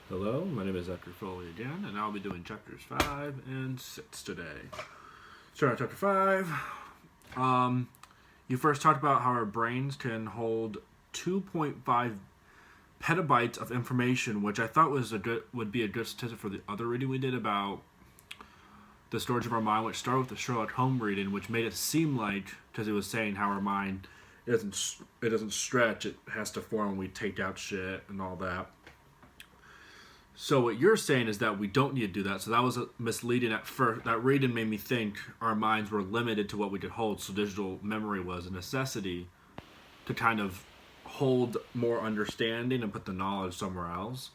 Hello, my name is Zachary Foley again, and I'll be doing chapters 5 and 6 today. Starting at chapter 5, you first talked about how our brains can hold 2.5 petabytes of information, which I thought would be a good statistic for the other reading we did about the storage of our mind, which started with the Sherlock Holmes reading, which made it seem like, because it was saying how our mind it doesn't stretch, it has to form when we take out shit and all that. So what you're saying is that we don't need to do that. So that was misleading at first. That reading made me think our minds were limited to what we could hold. So digital memory was a necessity to kind of hold more understanding and put the knowledge somewhere else.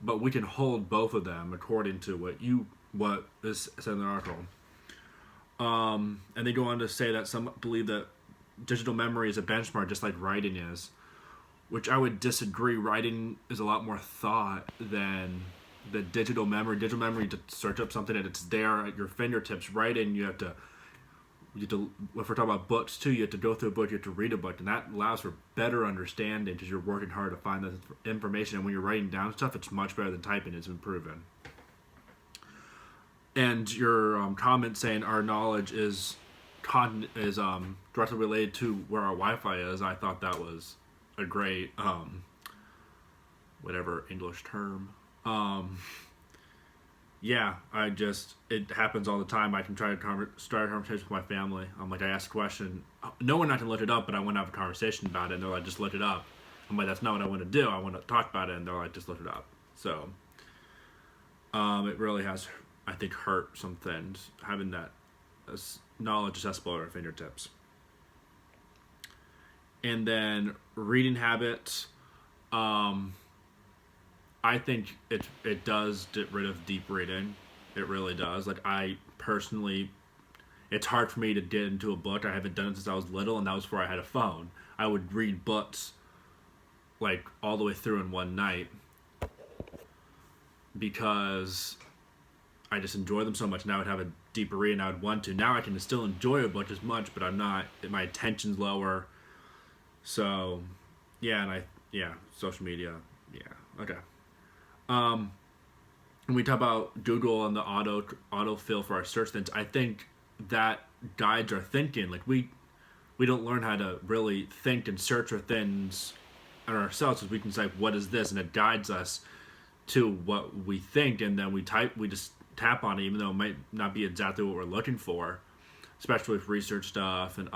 But we can hold both of them according to what is said in the article. And they go on to say that some believe that digital memory is a benchmark, just like writing is, which I would disagree. Writing is a lot more thought than the digital memory. Digital memory, to search up something and it's there at your fingertips. Writing, you have to, if we're talking about books too, you have to go through a book, you have to read a book, and that allows for better understanding because you're working hard to find the information. And when you're writing down stuff, it's much better than typing. It's been proven. And your comment saying our knowledge is directly related to where our Wi-Fi is, I thought that was a great whatever English term. Yeah, it happens all the time. I can try to start a conversation with my family. I ask a question, knowing I can look it up, but I want to have a conversation about it, and they're like, just look it up. I'm like, that's not what I want to do. I want to talk about it, and they're like, just look it up. So it really has, I think, hurt some things, having that knowledge accessible at our fingertips. And then reading habits, I think it does get rid of deep reading. It really does. Like, I personally, it's hard for me to get into a book. I haven't done it since I was little, and that was before I had a phone. I would read books like all the way through in one night because I just enjoy them so much. Now I would have a deeper read, and I would want to. Now I can still enjoy a book as much, but I'm not. My attention's lower. So, social media, okay. When we talk about Google and the autofill for our search things, I think that guides our thinking. Like, we don't learn how to really think and search for things on ourselves, because we can say, what is this? And it guides us to what we think, and then we just tap on it, even though it might not be exactly what we're looking for, especially with research stuff and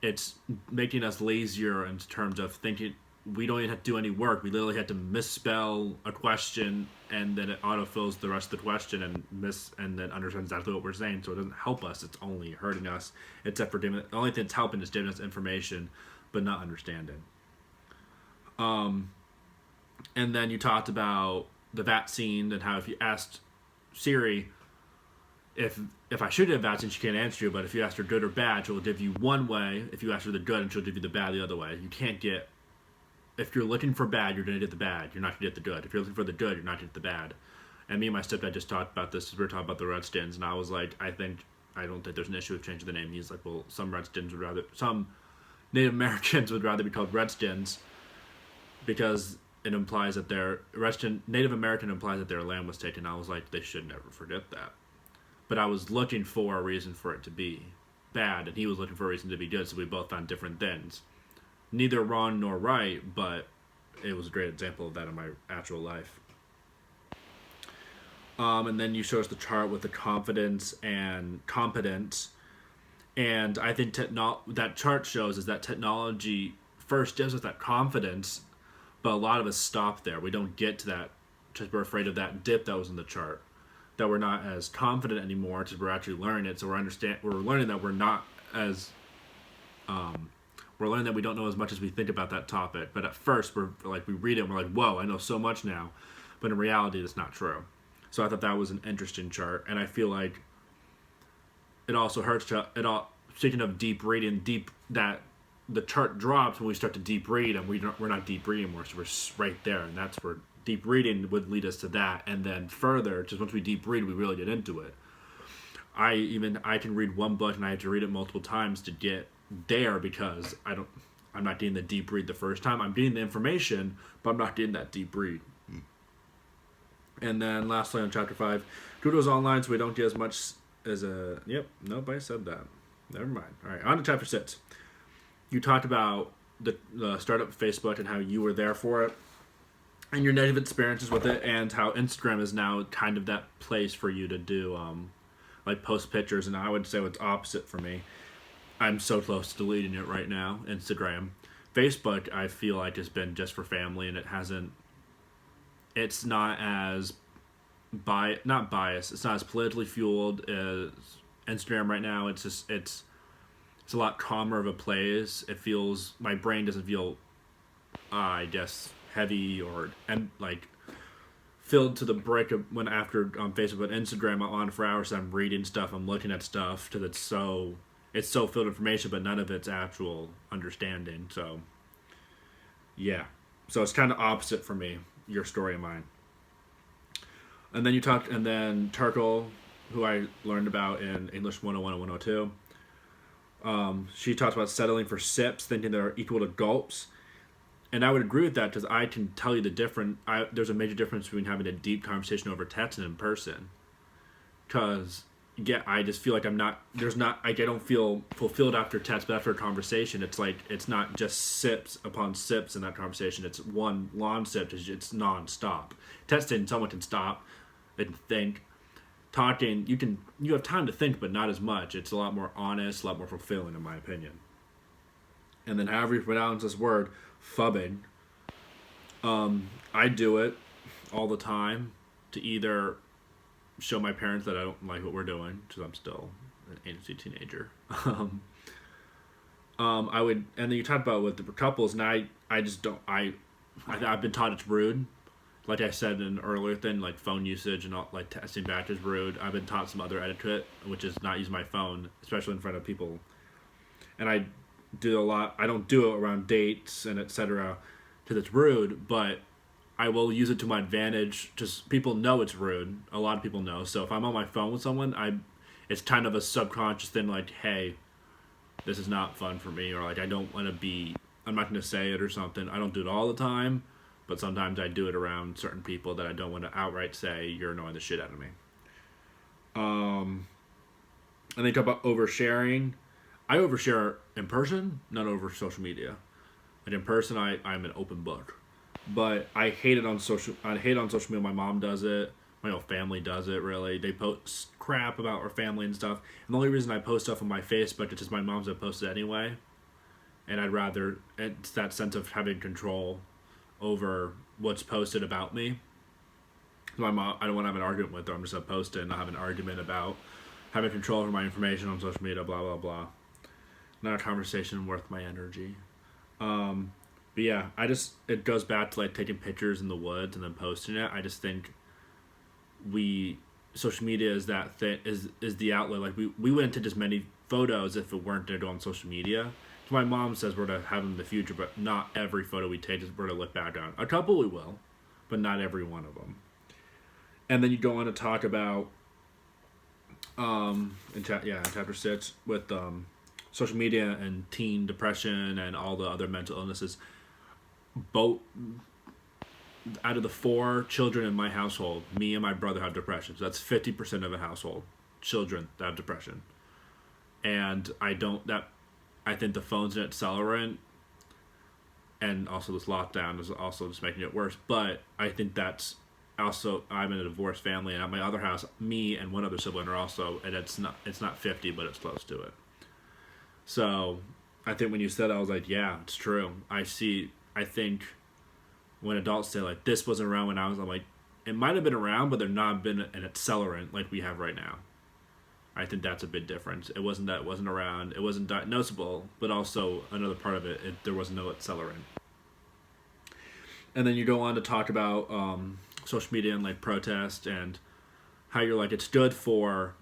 it's making us lazier in terms of thinking. We don't even have to do any work. We literally have to misspell a question, and then it autofills the rest of the question and then understands exactly what we're saying. So it doesn't help us. It's only hurting us. Except for the only thing that's helping is giving us information, but not understanding. And then you talked about the vaccine and how if you asked Siri if I should have vaccine, she can't answer you, but if you ask her good or bad, she'll give you one way. If you ask her the good, and she'll give you the bad the other way. You can't get, if you're looking for bad, you're going to get the bad. You're not going to get the good. If you're looking for the good, you're not going to get the bad. And me and my stepdad just talked about this. We were talking about the Redskins, and I was like, I don't think there's an issue with changing the name. He's like, well, some Native Americans would rather be called Redskins because it implies that Native American implies that their land was taken. I was like, they should never forget that. But I was looking for a reason for it to be bad, and he was looking for a reason to be good, so we both found different things. Neither wrong nor right, but it was a great example of that in my actual life. And then you show us the chart with the confidence and competence, and I think that chart shows is that technology first gives us that confidence, but a lot of us stop there. We don't get to that because we're afraid of that dip that was in the chart. That we're not as confident anymore because we're actually learning it. So we're learning that we're not as we're learning that we don't know as much as we think about that topic. But at first we read it and we're like, whoa, I know so much now. But in reality, that's not true. So I thought that was an interesting chart, and I feel like it also hurts speaking of deep reading, that the chart drops when we start to deep read, and we're not deep reading anymore, so we're right there, and that's where deep reading would lead us to that, and then further, just once we deep read, we really get into it. I can read one book and I have to read it multiple times to get there because I'm not getting the deep read the first time. I'm getting the information, but I'm not getting that deep read. And then lastly on chapter 5, Doodle's online, so we don't get as much as a... Yep, nobody said that. Never mind. All right, on to chapter 6. You talked about the startup of Facebook and how you were there for it and your negative experiences with it, and how Instagram is now kind of that place for you to do like post pictures. And I would say it's opposite for me. I'm so close to deleting it right now. Instagram. Facebook, I feel like, has been just for family, and it's not as not biased. It's not as politically fueled as Instagram right now. It's a lot calmer of a place. It feels, my brain doesn't feel, I guess, heavy or like filled to the brick of when after on Facebook. But Instagram, I'm on for hours. I'm reading stuff. I'm looking at stuff because it's so filled with information, but none of it's actual understanding. So yeah, so it's kind of opposite for me. Your story and mine. And then and then Turkle, who I learned about in English 101 and 102. She talks about settling for sips, thinking they're equal to gulps. And I would agree with that because I can tell you the difference. There's a major difference between having a deep conversation over text and in person. Because, yeah, I just feel like I don't feel fulfilled after text, but after a conversation, it's not just sips upon sips in that conversation. It's one long sip, it's non-stop. Texting, someone can stop and think. Talking, you have time to think, but not as much. It's a lot more honest, a lot more fulfilling, in my opinion. And then however you pronounce this word, fubbing. I do it all the time to either show my parents that I don't like what we're doing, because I'm still an agency teenager. I would, and then you talked about with the couples, and I just don't. I've been taught it's rude. Like I said in an earlier thing, like phone usage and all, like texting back is rude. I've been taught some other etiquette, which is not use my phone, especially in front of people. And I do a lot. I don't do it around dates and etc. because it's rude, but I will use it to my advantage. Just people know it's rude. A lot of people know. So if I'm on my phone with someone, it's kind of a subconscious thing. Like, hey, this is not fun for me, or like I don't want to be. I'm not going to say it or something. I don't do it all the time. But sometimes I do it around certain people that I don't want to outright say, you're annoying the shit out of me. And they talk about oversharing. I overshare in person, not over social media. Like in person, I'm an open book. But I hate it on social media. My mom does it. My whole family does it, really. They post crap about our family and stuff. And the only reason I post stuff on my Facebook is because my mom's going to post it anyway. And it's that sense of having control over what's posted about me. My mom, I don't want to have an argument with her. I'm just going to post it and not have an argument about having control over my information on social media, blah, blah, blah. Not a conversation worth my energy. But yeah, it goes back to like taking pictures in the woods and then posting it. I just think social media is that thing, is the outlet. Like we wouldn't take as many photos if it weren't to go on social media. So my mom says we're to have them in the future, but not every photo we take is we're to look back on. A couple we will, but not every one of them. And then you go on to talk about in chapter 6 with social media and teen depression and all the other mental illnesses. Both out of the 4 children in my household, me and my brother have depression. So that's 50% of the household children that have depression. And I think the phone's an accelerant, and also this lockdown is also just making it worse. But I think that's also, I'm in a divorced family, and at my other house, me and one other sibling are also, and it's not 50, but it's close to it. So I think when you said that, I was like, yeah, it's true. I think when adults say like, this wasn't around when I'm like, it might have been around, but there not been an accelerant like we have right now. I think that's a big difference. It wasn't around. It wasn't diagnosable, but also another part of it, there was no accelerant. And then you go on to talk about social media and like protest and how you're like, it's good for.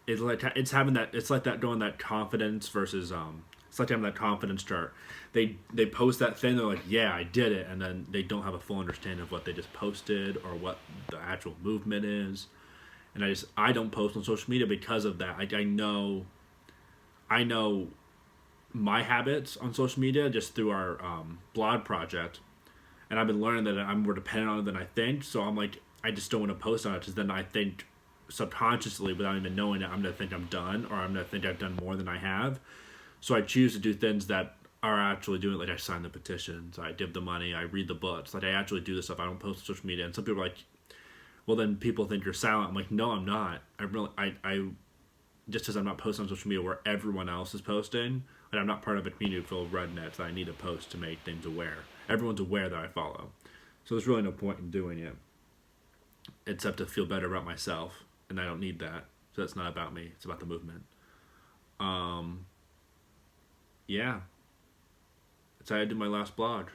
It's like having that. It's like that going that confidence versus It's like having that confidence chart. They post that thing. They're like, yeah, I did it, and then they don't have a full understanding of what they just posted or what the actual movement is. And I don't post on social media because of that. I know my habits on social media just through our blog project, and I've been learning that I'm more dependent on it than I think. So I'm like, I just don't want to post on it because then I think subconsciously, without even knowing it, I'm going to think I'm done, or I'm going to think I've done more than I have. So I choose to do things that are actually doing it. Like I sign the petitions, I give the money, I read the books. Like I actually do this stuff. I don't post on social media. And some people are like, well, then people think you're silent. I'm like, no, I'm not. I just because I'm not posting on social media where everyone else is posting, and I'm not part of a community full of rednecks that I need to post to make things aware. Everyone's aware that I follow. So there's really no point in doing it, except to feel better about myself, and I don't need that. So it's not about me. It's about the movement. Yeah. That's how I did my last blog.